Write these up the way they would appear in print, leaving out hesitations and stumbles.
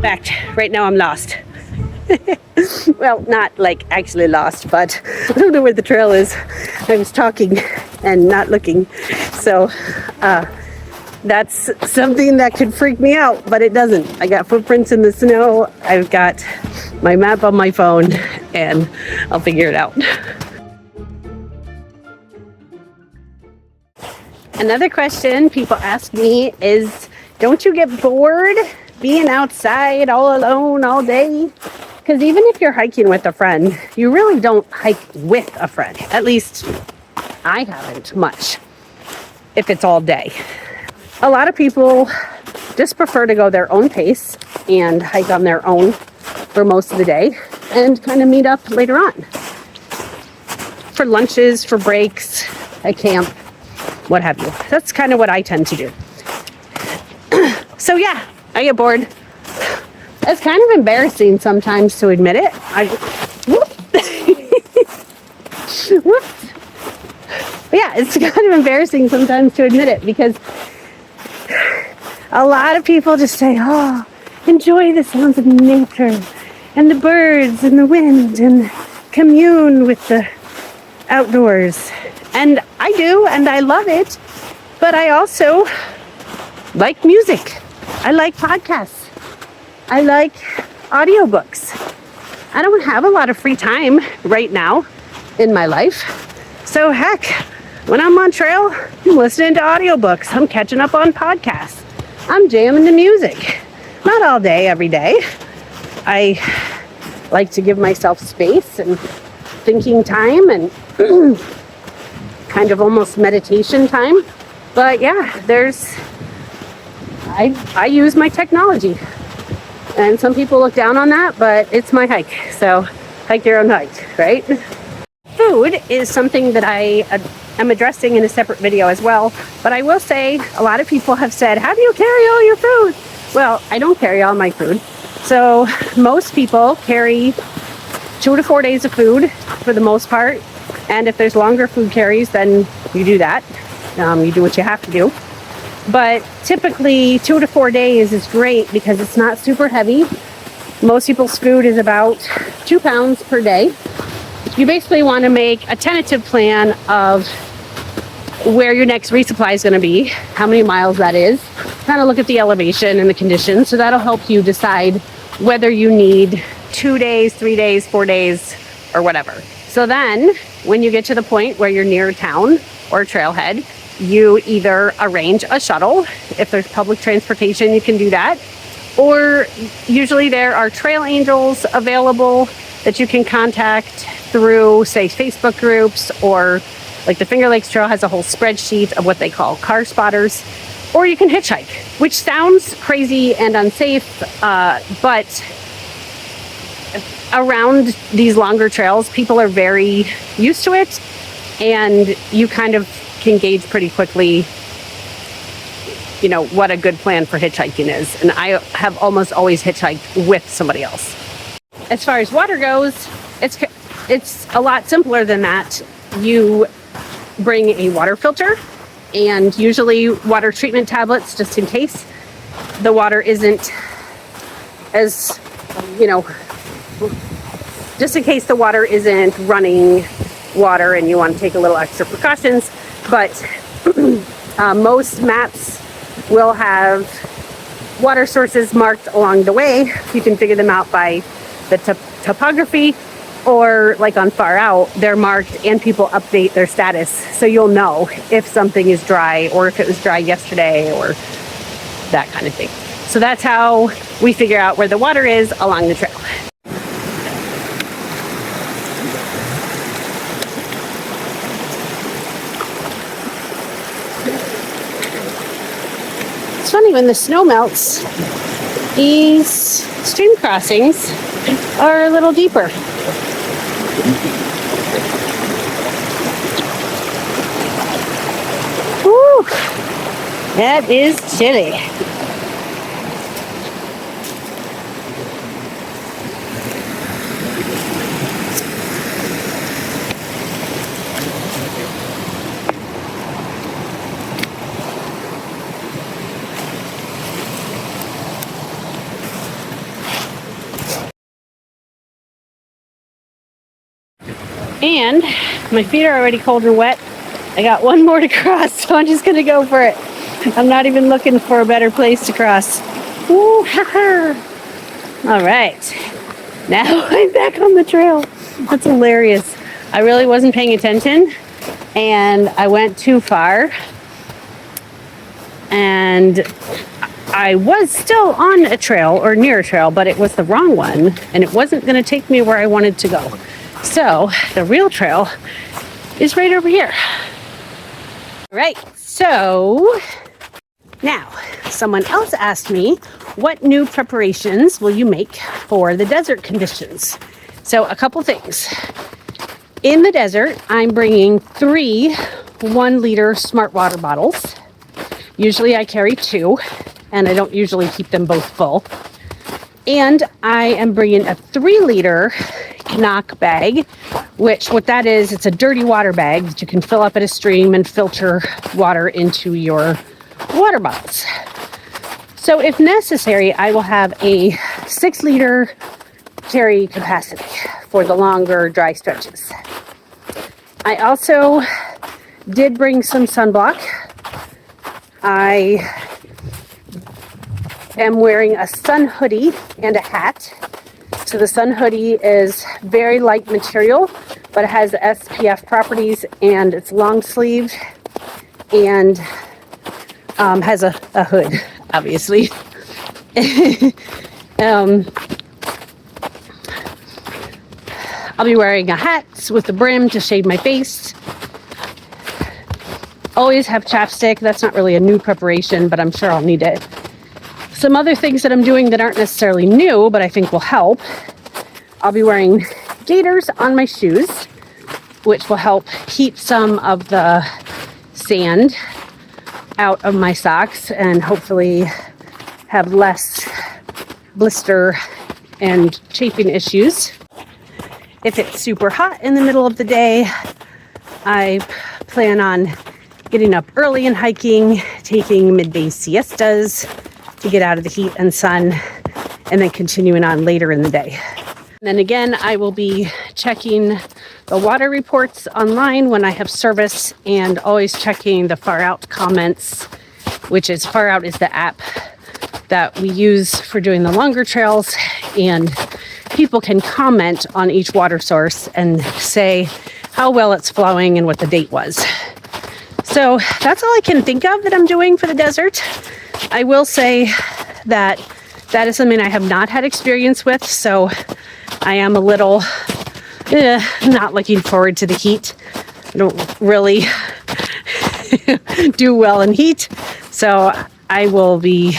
In fact, right now I'm lost. Well, not like actually lost, but I don't know where the trail is. I was talking and not looking. So that's something that could freak me out, but it doesn't. I got footprints in the snow. I've got my map on my phone, and I'll figure it out. Another question people ask me is, don't you get bored being outside all alone all day? Because even if you're hiking with a friend, you really don't hike with a friend. At least I haven't much, if it's all day. A lot of people just prefer to go their own pace and hike on their own for most of the day and kind of meet up later on. For lunches, for breaks, at camp, what have you. That's kind of what I tend to do. So yeah, I get bored. It's kind of embarrassing sometimes to admit it. Whoops. Yeah, it's kind of embarrassing sometimes to admit it because a lot of people just say, oh, enjoy the sounds of nature and the birds and the wind and commune with the outdoors. And I do, and I love it. But I also like music. I like podcasts. I like audiobooks. I don't have a lot of free time right now in my life. So heck, when I'm on trail, I'm listening to audiobooks. I'm catching up on podcasts. I'm jamming to music. Not all day, every day. I like to give myself space and thinking time and kind of almost meditation time. But yeah, I use my technology. And some people look down on that, but it's my hike. So hike your own hike, right? Food is something that I am addressing in a separate video as well. But I will say, a lot of people have said, how do you carry all your food? Well, I don't carry all my food. So most people carry 2 to 4 days of food for the most part. And if there's longer food carries, then you do that. You do what you have to do. But typically 2 to 4 days is great because it's not super heavy. Most people's food is about 2 pounds per day. You basically want to make a tentative plan of where your next resupply is going to be, how many miles that is, kind of look at the elevation and the conditions. So that'll help you decide whether you need 2 days, 3 days, 4 days, or whatever. So then when you get to the point where you're near a town or a trailhead, you either arrange a shuttle. If there's public transportation, you can do that. Or usually there are trail angels available that you can contact through, say, Facebook groups, or like the Finger Lakes Trail has a whole spreadsheet of what they call car spotters. Or you can hitchhike, which sounds crazy and unsafe, but around these longer trails, people are very used to it, and you kind of can gauge pretty quickly, you know, what a good plan for hitchhiking is. And I have almost always hitchhiked with somebody else. As far as water goes, it's a lot simpler than that. You bring a water filter and usually water treatment tablets, just in case the water isn't as, you know, just in case the water isn't running water and you want to take a little extra precautions. But most maps will have water sources marked along the way. You can figure them out by the topography, or like on Far Out, they're marked and people update their status. So you'll know if something is dry or if it was dry yesterday or that kind of thing. So that's how we figure out where the water is along the trail. It's funny, when the snow melts, these stream crossings are a little deeper. Whew, that is chilly. And my feet are already cold and wet. I got one more to cross, so I'm just gonna go for it. I'm not even looking for a better place to cross. Woo, all right, now I'm back on the trail. That's hilarious. I really wasn't paying attention and I went too far. And I was still on a trail or near a trail, but it was the wrong one and it wasn't gonna take me where I wanted to go. So the real trail is right over here. Right, so now someone else asked me, what new preparations will you make for the desert conditions? So a couple things. In the desert, I'm bringing 3 1-liter smart water bottles. Usually I carry 2, and I don't usually keep them both full. And I am bringing a 3-liter knock bag, which what that is, it's a dirty water bag that you can fill up at a stream and filter water into your water bottles. So if necessary, I will have a 6-liter carry capacity for the longer dry stretches. I also did bring some sunblock. I am wearing a sun hoodie and a hat. So the sun hoodie is very light material, but it has SPF properties and it's long sleeved and has a hood, obviously. I'll be wearing a hat with a brim to shade my face. Always have chapstick. That's not really a new preparation, but I'm sure I'll need it. Some other things that I'm doing that aren't necessarily new, but I think will help. I'll be wearing gaiters on my shoes, which will help keep some of the sand out of my socks and hopefully have less blister and chafing issues. If it's super hot in the middle of the day, I plan on getting up early and hiking, taking midday siestas to get out of the heat and sun, and then continuing on later in the day. And then again, I will be checking the water reports online when I have service and always checking the Far Out comments, which is Far Out is the app that we use for doing the longer trails, and people can comment on each water source and say how well it's flowing and what the date was. So that's all I can think of that I'm doing for the desert. I will say that that is something I have not had experience with, so I am a little not looking forward to the heat. I don't really do well in heat, so I will be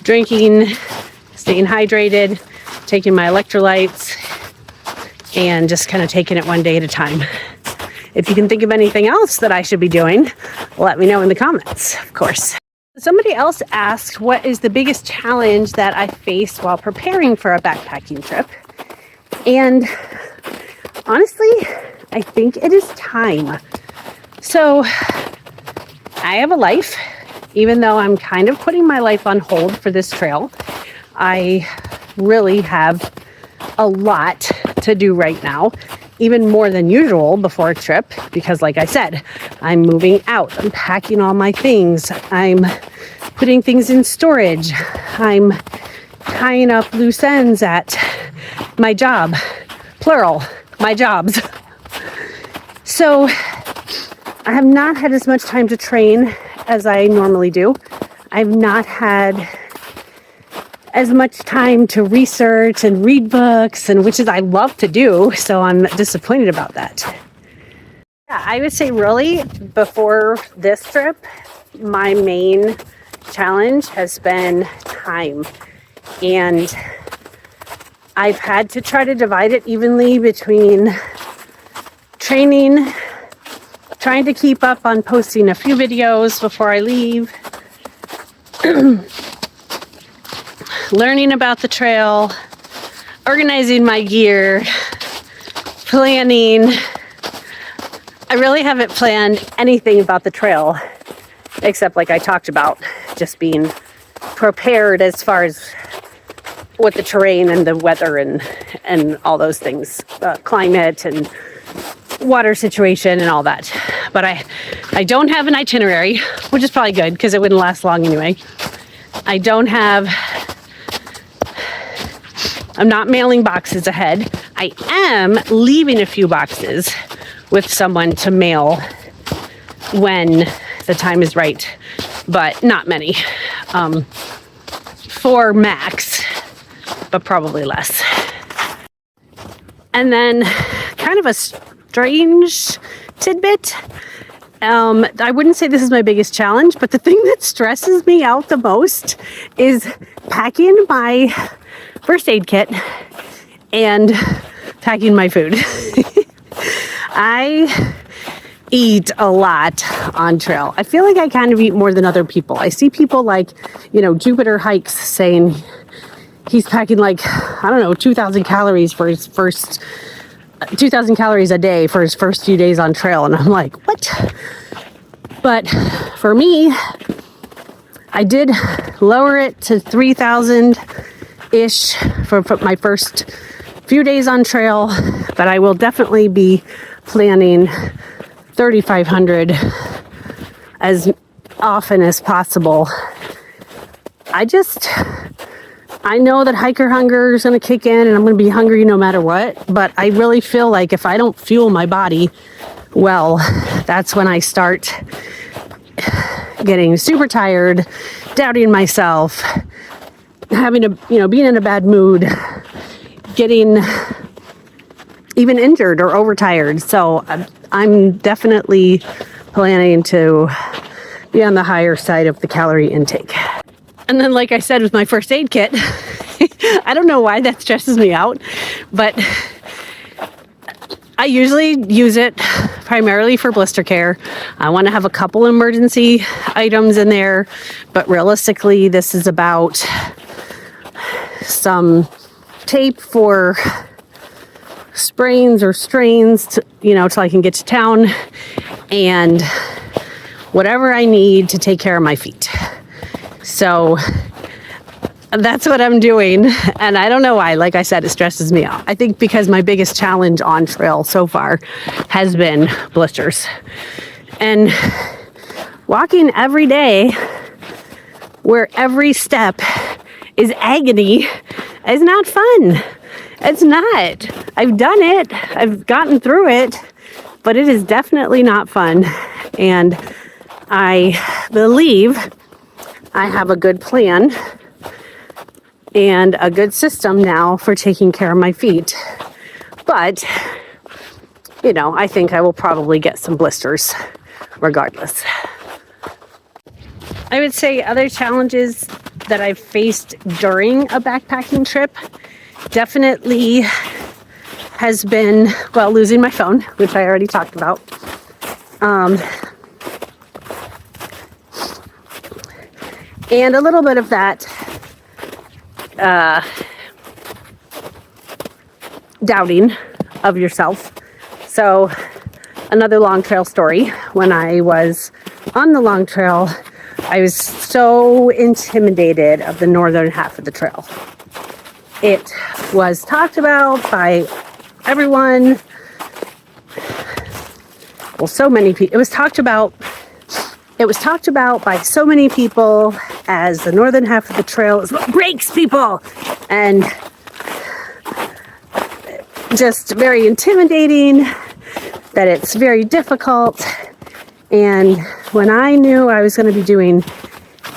drinking, staying hydrated, taking my electrolytes, and just kind of taking it one day at a time. If you can think of anything else that I should be doing, let me know in the comments, of course. Somebody else asked, what is the biggest challenge that I face while preparing for a backpacking trip? And honestly, I think it is time. So I have a life, even though I'm kind of putting my life on hold for this trail. I really have a lot to do right now, even more than usual before a trip, because like I said, I'm moving out, I'm packing all my things, I'm putting things in storage, I'm tying up loose ends at my job, plural, my jobs. So I have not had as much time to train as I normally do. I've not had as much time to research and read books, and which is I love to do, so I'm disappointed about that. Yeah, I would say really before this trip, my main challenge has been time, and I've had to try to divide it evenly between training, trying to keep up on posting a few videos before I leave, learning about the trail, organizing my gear, planning. I really haven't planned anything about the trail except like I talked about, just being prepared as far as what the terrain and the weather and all those things, climate and water situation and all that. But I don't have an itinerary, which is probably good because it wouldn't last long anyway. I'm not mailing boxes ahead. I am leaving a few boxes with someone to mail when the time is right, but not many. 4 max, but probably less. And then kind of a strange tidbit. I wouldn't say this is my biggest challenge, but the thing that stresses me out the most is packing my first aid kit and packing my food. I eat a lot on trail. I feel like I kind of eat more than other people. I see people like, Jupiter Hikes saying he's packing 2,000 calories for his first 2,000 calories a day for his first few days on trail. And I'm like, what? But for me, I did lower it to 3,000-ish for my first few days on trail, but I will definitely be planning 3,500 as often as possible. I know that hiker hunger is going to kick in and I'm going to be hungry no matter what, but I really feel like if I don't fuel my body well, that's when I start getting super tired, doubting myself, having to, being in a bad mood, getting even injured or overtired. So I'm definitely planning to be on the higher side of the calorie intake. And then, like I said, with my first aid kit, I don't know why that stresses me out, but I usually use it primarily for blister care. I want to have a couple emergency items in there, but realistically, this is about some tape for sprains or strains, till I can get to town, and whatever I need to take care of my feet. So that's what I'm doing. And I don't know why. Like I said, it stresses me out. I think because my biggest challenge on trail so far has been blisters. And walking every day where every step is agony is not fun. It's not. I've done it. I've gotten through it, but it is definitely not fun. And I believe I have a good plan and a good system now for taking care of my feet. But, I think I will probably get some blisters regardless. I would say other challenges that I've faced during a backpacking trip definitely has been, losing my phone, which I already talked about. And a little bit of that doubting of yourself. So another long trail story. When I was on the long trail, I was so intimidated of the northern half of the trail. It was talked about by everyone. Well, so many people. It was talked about by so many people as the northern half of the trail is what breaks people, and just very intimidating, that it's very difficult. And when I knew I was going to be doing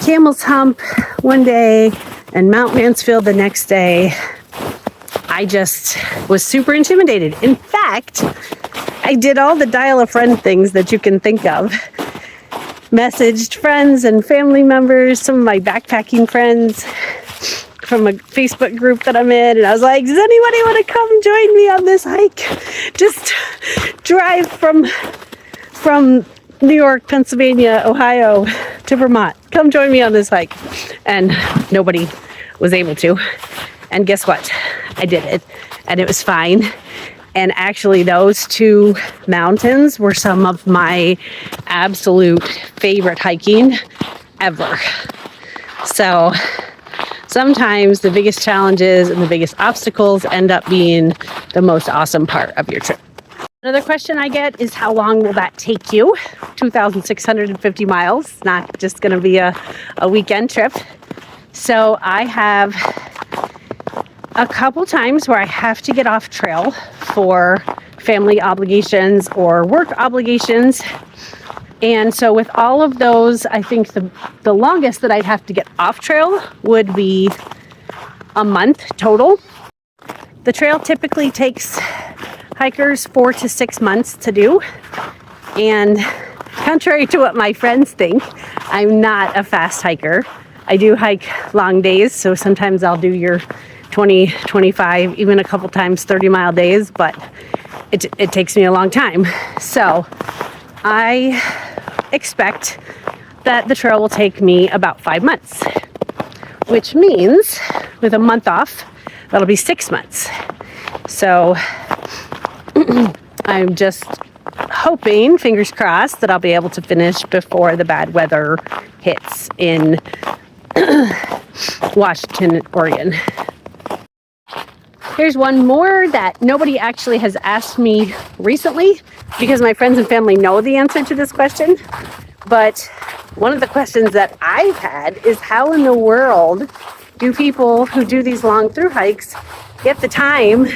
Camel's Hump one day and Mount Mansfield the next day, I just was super intimidated. In fact, I did all the dial a friend things that you can think of. Messaged friends and family members, some of my backpacking friends from a Facebook group that I'm in, and I was like, does anybody want to come join me on this hike? Just drive from New York, Pennsylvania, Ohio to Vermont. Come join me on this hike. And nobody was able to. And guess what? I did it. And it was fine. And actually, those two mountains were some of my absolute favorite hiking ever. So sometimes the biggest challenges and the biggest obstacles end up being the most awesome part of your trip. Another question I get is how long will that take you? 2,650 miles, not just going to be a weekend trip. So I have a couple times where I have to get off trail for family obligations or work obligations. And so with all of those, I think the longest that I'd have to get off trail would be a month total. The trail typically takes hikers 4 to 6 months to do. And contrary to what my friends think, I'm not a fast hiker. I do hike long days, so sometimes I'll do your 20, 25, even a couple times 30-mile days, but it takes me a long time. So I expect that the trail will take me about 5 months, which means with a month off, that'll be 6 months. So I'm just hoping, fingers crossed, that I'll be able to finish before the bad weather hits in Washington, Oregon. Here's one more that nobody actually has asked me recently because my friends and family know the answer to this question. But one of the questions that I've had is how in the world do people who do these long thru hikes get the time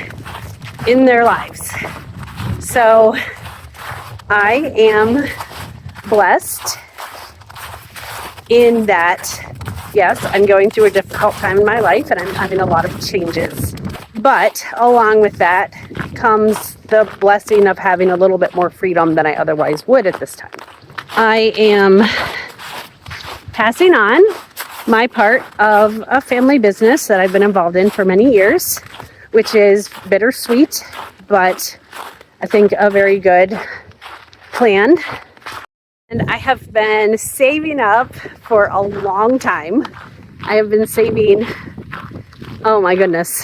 in their lives? So I am blessed in that, yes, I'm going through a difficult time in my life and I'm having a lot of changes. But along with that comes the blessing of having a little bit more freedom than I otherwise would at this time. I am passing on my part of a family business that I've been involved in for many years, which is bittersweet, but I think a very good plan. And I have been saving up for a long time. I have been saving, oh my goodness,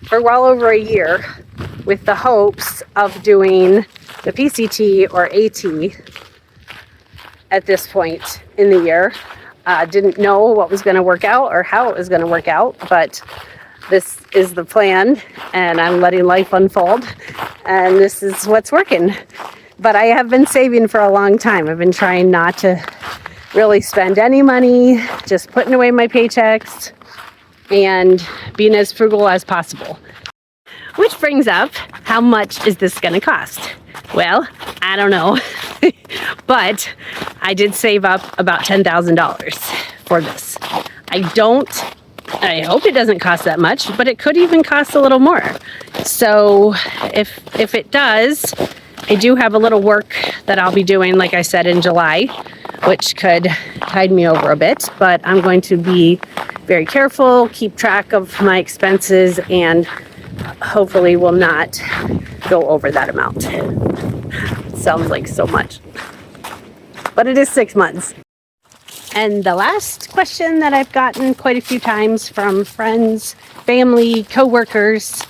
for well over a year with the hopes of doing the PCT or AT at this point in the year. Didn't know what was going to work out or how it was going to work out, but this is the plan and I'm letting life unfold and this is what's working. But I have been saving for a long time. I've been trying not to really spend any money, just putting away my paychecks and being as frugal as possible. Which brings up, how much is this going to cost? Well, I don't know, but I did save up about $10,000 for this. I hope it doesn't cost that much, but it could even cost a little more. So if it does, I do have a little work that I'll be doing, like I said, in July, which could tide me over a bit, but I'm going to be very careful, keep track of my expenses, and hopefully will not go over that amount. Sounds like so much, but it is 6 months. And the last question that I've gotten quite a few times from friends, family, coworkers,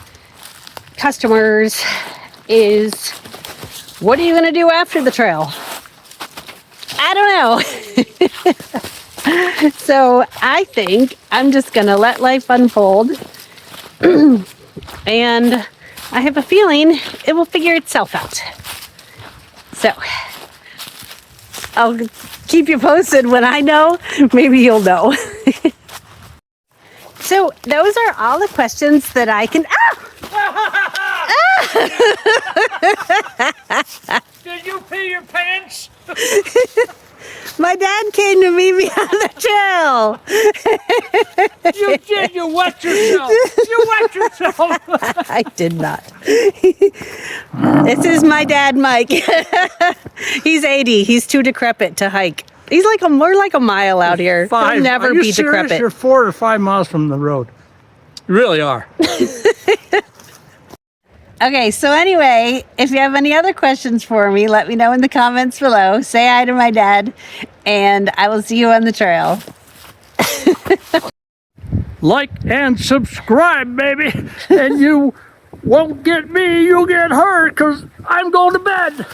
customers is, what are you going to do after the trail? I don't know. So I think I'm just going to let life unfold. And I have a feeling it will figure itself out. So I'll keep you posted when I know. Maybe you'll know. So those are all the questions that I can... Did you pee your pants? My dad came to meet me on the trail. You did. You wet yourself. You wet yourself. I did not. This is my dad, Mike. He's 80. He's too decrepit to hike. He's like more like a mile out here. He'll never be decrepit. You're 4 or 5 miles from the road. You really are. Okay, so anyway, if you have any other questions for me, let me know in the comments below. Say hi to my dad, and I will see you on the trail. Like and subscribe, baby. And you won't get me, you'll get her, because I'm going to bed.